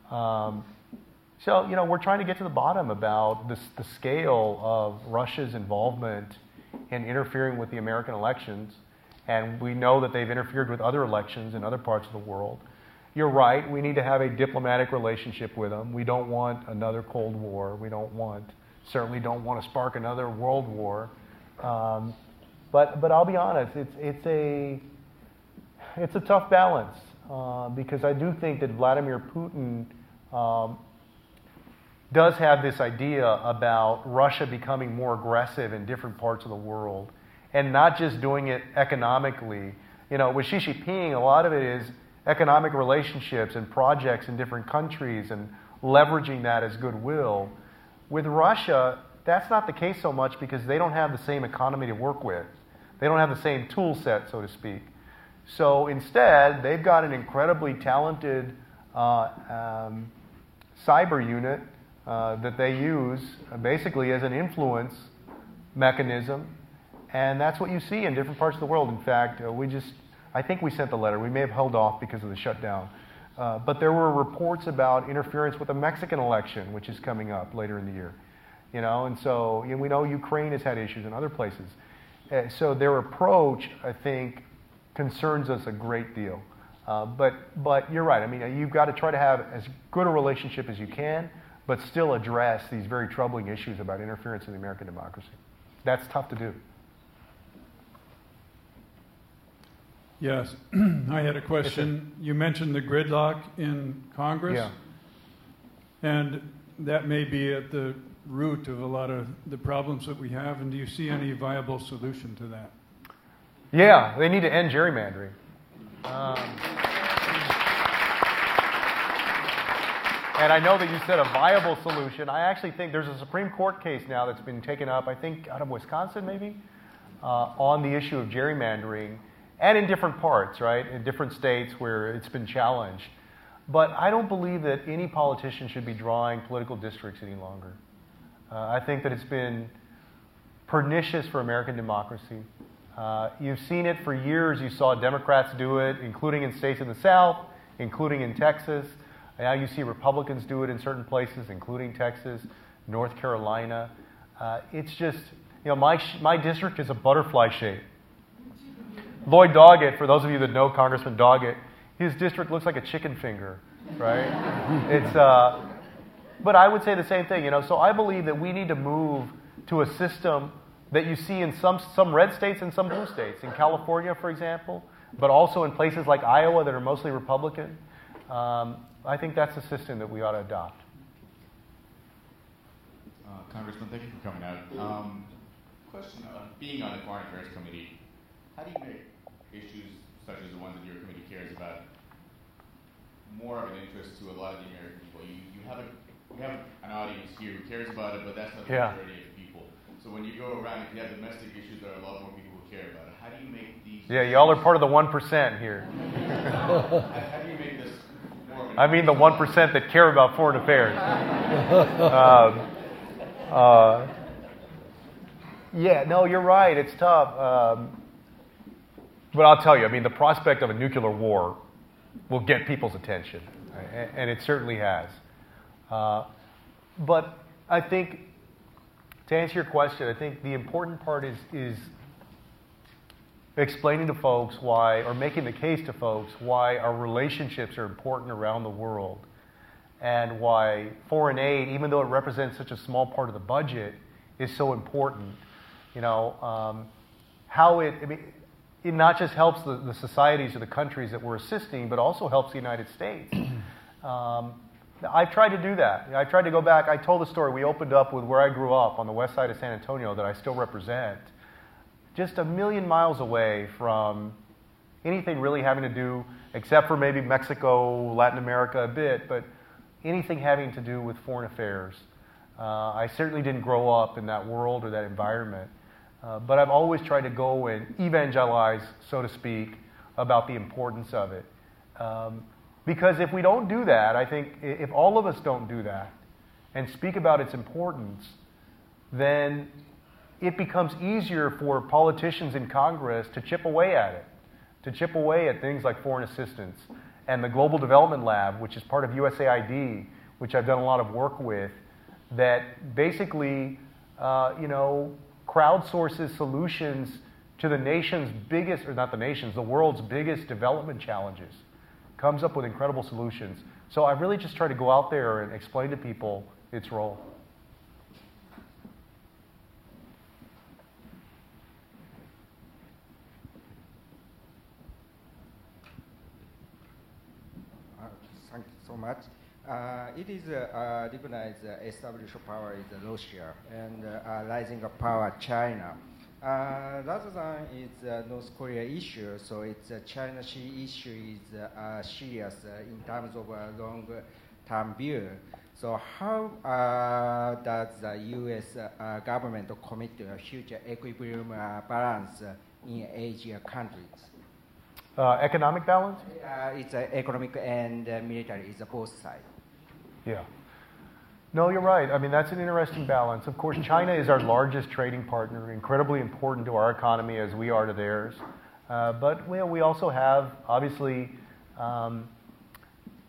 Speaker 3: So we're trying to get to the bottom about the scale of Russia's involvement in interfering with the American elections, and we know that they've interfered with other elections in other parts of the world. You're right, we need to have a diplomatic relationship with them. We don't want another Cold War. Certainly don't want to spark another World War. But I'll be honest, it's a tough balance because I do think that Vladimir Putin does have this idea about Russia becoming more aggressive in different parts of the world and not just doing it economically. With Xi Jinping, a lot of it is economic relationships and projects in different countries and leveraging that as goodwill. With Russia, that's not the case so much because they don't have the same economy to work with. They don't have the same tool set, so to speak. So instead, they've got an incredibly talented cyber unit that they use basically as an influence mechanism. And that's what you see in different parts of the world. In fact, I think we sent the letter. We may have held off because of the shutdown. But there were reports about interference with the Mexican election, which is coming up later in the year. And so we know Ukraine has had issues in other places. So their approach, I think, concerns us a great deal. But you're right. I mean, you've got to try to have as good a relationship as you can, but still address these very troubling issues about interference in the American democracy. That's tough to do.
Speaker 5: Yes, I had a question. You mentioned the gridlock in Congress.
Speaker 3: Yeah.
Speaker 5: And that may be at the root of a lot of the problems that we have. And do you see any viable solution to that?
Speaker 3: Yeah, they need to end gerrymandering. And I know that you said a viable solution. I actually think there's a Supreme Court case now that's been taken up, I think out of Wisconsin maybe, on the issue of gerrymandering. And in different parts, right? In different states where it's been challenged. But I don't believe that any politician should be drawing political districts any longer. I think that it's been pernicious for American democracy. You've seen it for years. You saw Democrats do it, including in states in the South, including in Texas. Now you see Republicans do it in certain places, including Texas, North Carolina. It's just, my district is a butterfly shape. Lloyd Doggett, for those of you that know Congressman Doggett, his district looks like a chicken finger, right? But I would say the same thing, So I believe that we need to move to a system that you see in some red states and some blue states. In California, for example, but also in places like Iowa that are mostly Republican. I think that's a system that we ought to adopt.
Speaker 6: Congressman, thank you for coming out. Question on being on the Foreign Affairs Committee, how do you make issues such as the ones that your committee cares about more of an interest to a lot of the American people? You have an audience here who cares about it, but that's not the majority of people. So when you go around, if you have domestic issues, there are a lot more people who care about it. How do you make these...
Speaker 3: Yeah, y'all are part of the 1% here.
Speaker 6: How do you make this more of an...
Speaker 3: I mean the 1% that care about foreign affairs. Yeah, no, you're right. It's tough. But I'll tell you, the prospect of a nuclear war will get people's attention, right? And it certainly has. But I think, to answer your question, I think the important part is explaining to folks why, or making the case to folks why our relationships are important around the world, and why foreign aid, even though it represents such a small part of the budget, is so important. How it not just helps the societies of the countries that we're assisting, but also helps the United States. I've tried to do that. I tried to go back. I told the story. We opened up with where I grew up on the west side of San Antonio that I still represent. Just a million miles away from anything really having to do, except for maybe Mexico, Latin America a bit, but anything having to do with foreign affairs. I certainly didn't grow up in that world or that environment. But I've always tried to go and evangelize, so to speak, about the importance of it. Because if we don't do that, I think if all of us don't do that and speak about its importance, then it becomes easier for politicians in Congress to chip away at it, to chip away at things like foreign assistance. And the Global Development Lab, which is part of USAID, which I've done a lot of work with, that basically, crowdsources solutions to the nation's biggest, or not the nation's, the world's biggest development challenges. Comes up with incredible solutions. So I really just try to go out there and explain to people its role.
Speaker 7: Thank you so much. It is recognized established power is Russia and rising power China. Rather than it's North Korea issue, so it's China Sea issue is serious in terms of a long-term view. So how does the U.S. government commit to a future equilibrium balance in Asia countries?
Speaker 3: Economic balance?
Speaker 7: It's economic and military. It's both sides.
Speaker 3: Yeah. No, you're right. I mean, that's an interesting balance. Of course, China is our largest trading partner, incredibly important to our economy as we are to theirs. But we also have, obviously,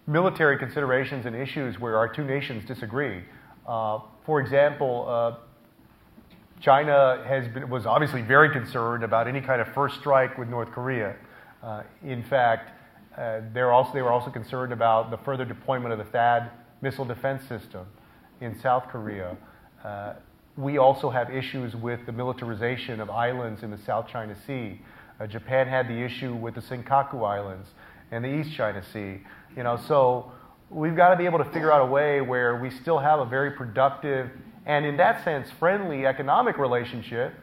Speaker 3: military considerations and issues where our two nations disagree. For example, China was obviously very concerned about any kind of first strike with North Korea. In fact, they were also concerned about the further deployment of the THAAD missile defense system in South Korea. We also have issues with the militarization of islands in the South China Sea. Japan had the issue with the Senkaku Islands and the East China Sea. So we've got to be able to figure out a way where we still have a very productive and, in that sense, friendly economic relationship,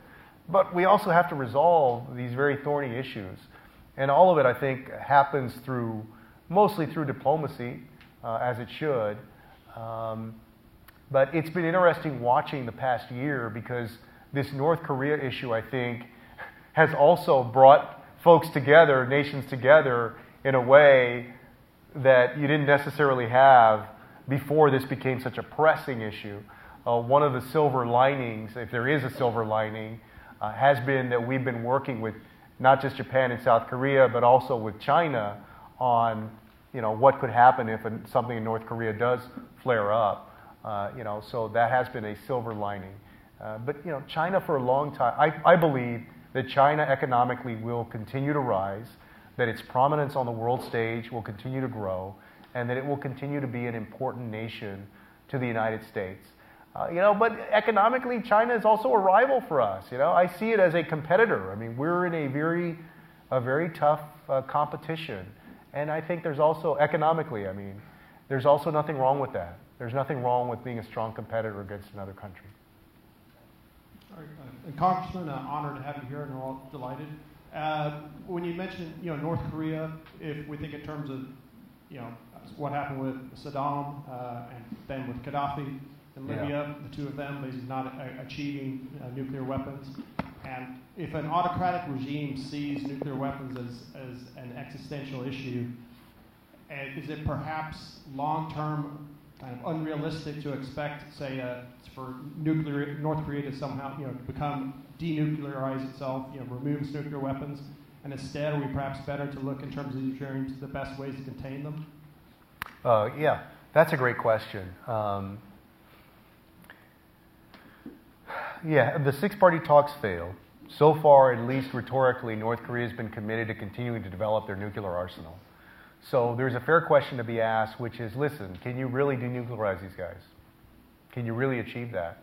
Speaker 3: but we also have to resolve these very thorny issues. And all of it, I think, happens mostly through diplomacy, as it should. But it's been interesting watching the past year because this North Korea issue, I think, has also brought folks together, nations together, in a way that you didn't necessarily have before this became such a pressing issue. One of the silver linings, if there is a silver lining, has been that we've been working with not just Japan and South Korea, but also with China on what could happen if something in North Korea does flare up. So that has been a silver lining. But China for a long time, I believe that China economically will continue to rise, that its prominence on the world stage will continue to grow, and that it will continue to be an important nation to the United States. But economically, China is also a rival for us. I see it as a competitor. I mean, we're in a very tough competition. And I think there's also, economically, there's also nothing wrong with that. There's nothing wrong with being a strong competitor against another country.
Speaker 8: All right, Congressman, honored to have you here, and we're all delighted. When you mentioned, North Korea, if we think in terms of, what happened with Saddam and then with Gaddafi in Libya, the two of them, he's not achieving nuclear weapons. And if an autocratic regime sees nuclear weapons as an existential issue, is it perhaps long-term kind of unrealistic to expect, say, for North Korea to somehow become denuclearize itself, remove its nuclear weapons, and instead are we perhaps better to look in terms of ensuring the best ways to contain them?
Speaker 3: Yeah, that's a great question. The six-party talks failed. So far, at least rhetorically, North Korea has been committed to continuing to develop their nuclear arsenal. So there's a fair question to be asked, which is, listen, can you really denuclearize these guys? Can you really achieve that?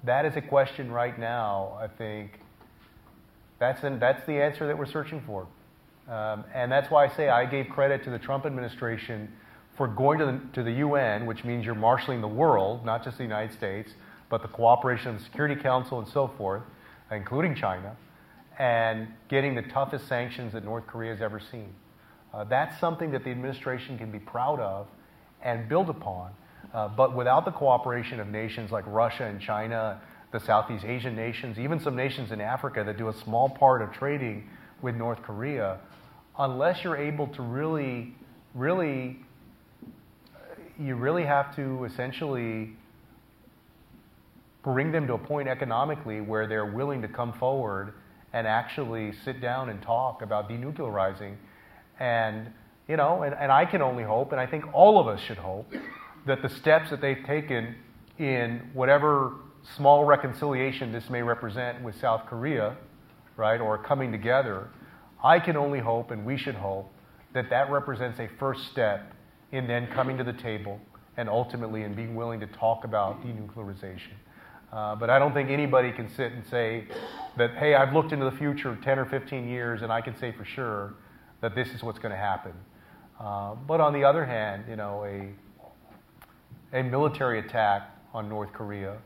Speaker 3: That is a question right now, I think. That's the answer that we're searching for. And that's why I say I gave credit to the Trump administration for going to the UN, which means you're marshaling the world, not just the United States, but the cooperation of the Security Council and so forth, including China, and getting the toughest sanctions that North Korea has ever seen. That's something that the administration can be proud of and build upon. But without the cooperation of nations like Russia and China, the Southeast Asian nations, even some nations in Africa that do a small part of trading with North Korea, unless you're able to really have to essentially bring them to a point economically where they're willing to come forward and actually sit down and talk about denuclearizing. And I can only hope, and I think all of us should hope, that the steps that they've taken in whatever small reconciliation this may represent with South Korea, right, or coming together, I can only hope, and we should hope, that that represents a first step in then coming to the table and ultimately in being willing to talk about denuclearization. But I don't think anybody can sit and say that, hey, I've looked into the future 10 or 15 years and I can say for sure that this is what's going to happen. But on the other hand, you know, a military attack on North Korea,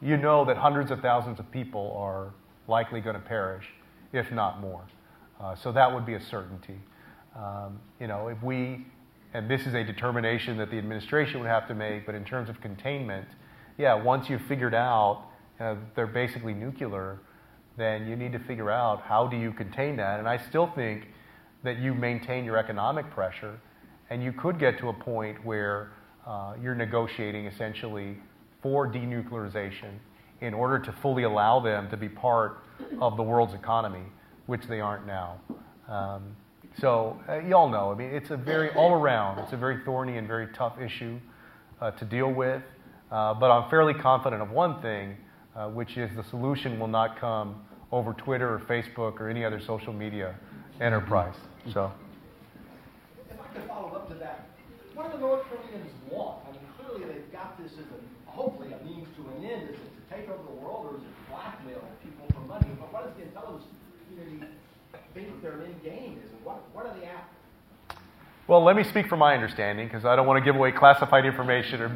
Speaker 3: you know that hundreds of thousands of people are likely going to perish, if not more. So that would be a certainty. You know, if we, and this is a determination that the administration would have to make, but in terms of containment, yeah, once you've figured out they're basically nuclear, then you need to figure out how do you contain that. And I still think that you maintain your economic pressure, and you could get to a point where you're negotiating essentially for denuclearization in order to fully allow them to be part of the world's economy, which they aren't now. So you all know, I mean, it's a very, all around, it's a very thorny and very tough issue to deal with. But I'm fairly confident of one thing, which is the solution will not come over Twitter or Facebook or any other social media enterprise. So,
Speaker 9: if I could follow up to that, what do the North Koreans want? I mean, clearly they've got this as hopefully a means to an end. Is it to take over the world, or is it to blackmail people for money? But what does the intelligence community think their end game is? And what are they after?
Speaker 3: well, let me speak from my understanding, because I don't want to give away classified information or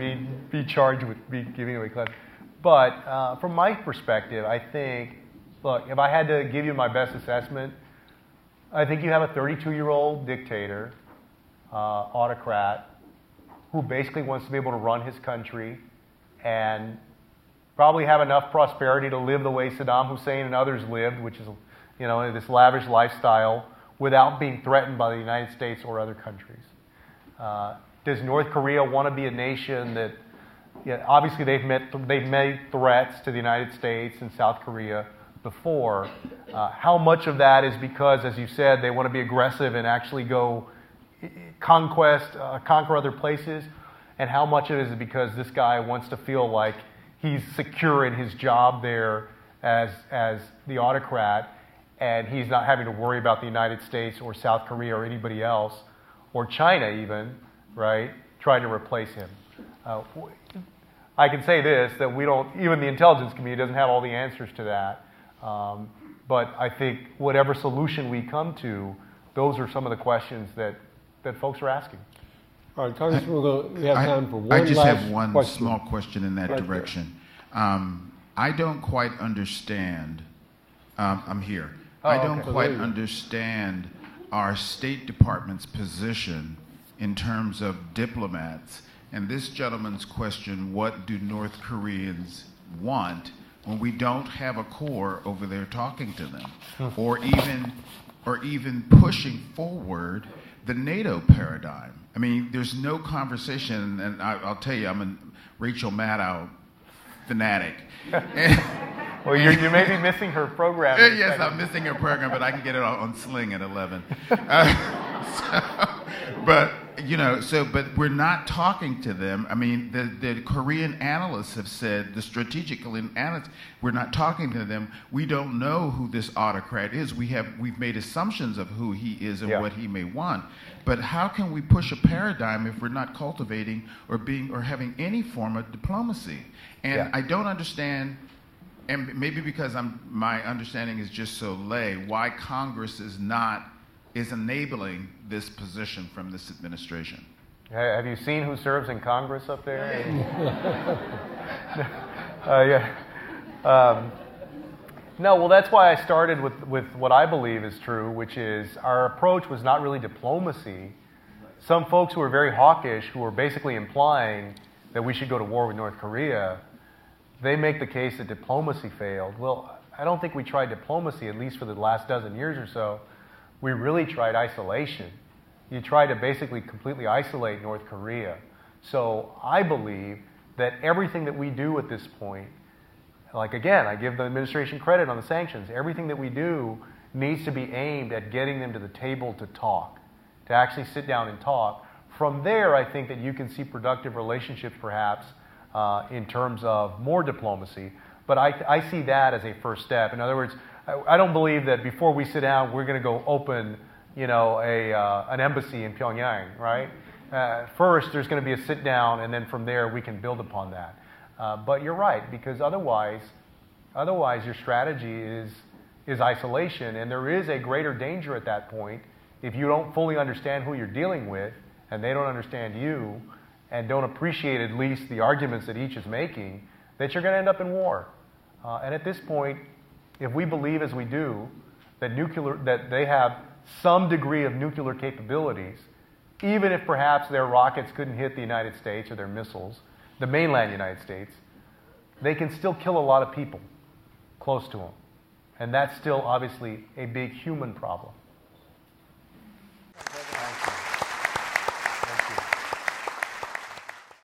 Speaker 3: be charged with giving away classified. But from my perspective, I think, look, if I had to give you my best assessment, I think you have a 32-year-old dictator, autocrat, who basically wants to be able to run his country and probably have enough prosperity to live the way Saddam Hussein and others lived, which is, you know, this lavish lifestyle, without being threatened by the United States or other countries. Does North Korea want to be a nation that, yeah, obviously they've made threats to the United States and South Korea before. How much of that is because, as you said, they want to be aggressive and actually go conquer other places? And how much of it is because this guy wants to feel like he's secure in his job there as the autocrat, and he's not having to worry about the United States or South Korea or anybody else, or China even, right, trying to replace him? I can say this, that we don't, even the intelligence community doesn't have all the answers to that. But I think whatever solution we come to, those are some of the questions that folks are asking.
Speaker 2: All right, Congressman, we have time for one
Speaker 10: I just
Speaker 2: last
Speaker 10: have one
Speaker 2: question.
Speaker 10: small question in that direction. I don't quite understand. I'm here. I don't quite understand our State Department's position in terms of diplomats. And this gentleman's question, what do North Koreans want, when we don't have a core over there talking to them, or even pushing forward the NATO paradigm? I mean, there's no conversation, and I'll tell you, I'm a Rachel Maddow fanatic.
Speaker 3: Well, you may be missing her program.
Speaker 10: Yes, I'm missing her program, but I can get it on Sling at 11. But we're not talking to them. I mean, the Korean analysts have said, the strategic analysts, we're not talking to them. We don't know who this autocrat is. We've made assumptions of who he is and what he may want. But how can we push a paradigm if we're not cultivating or having any form of diplomacy? And I don't understand, and maybe because my understanding is just so lay, why Congress is enabling this position from this administration.
Speaker 3: Have you seen who serves in Congress up there? No, well, that's why I started with what I believe is true, which is our approach was not really diplomacy. Some folks who were very hawkish, who were basically implying that we should go to war with North Korea, they make the case that diplomacy failed. Well, I don't think we tried diplomacy, at least for the last dozen years or so. We really tried isolation. You try to basically completely isolate North Korea. So I believe that everything that we do at this point, like again, I give the administration credit on the sanctions, everything that we do needs to be aimed at getting them to the table to talk, to actually sit down and talk. From there, I think that you can see productive relationships perhaps
Speaker 11: in terms of more diplomacy. But I see that as a first step. In other words, I don't believe that before we sit down, we're going to go open, an embassy in Pyongyang, right? First, there's going to be a sit down, and then from there we can build upon that. But you're right, because otherwise your strategy is isolation, and there is a greater danger at that point if you don't fully understand who you're dealing with, and they don't understand you, and don't appreciate at least the arguments that each is making, that you're going to end up in war. And at this point, if we believe as we do that they have some degree of nuclear capabilities, even if perhaps their rockets couldn't hit the United States or their missiles, the mainland United States, they can still kill a lot of people close to them. And that's still obviously a big human problem.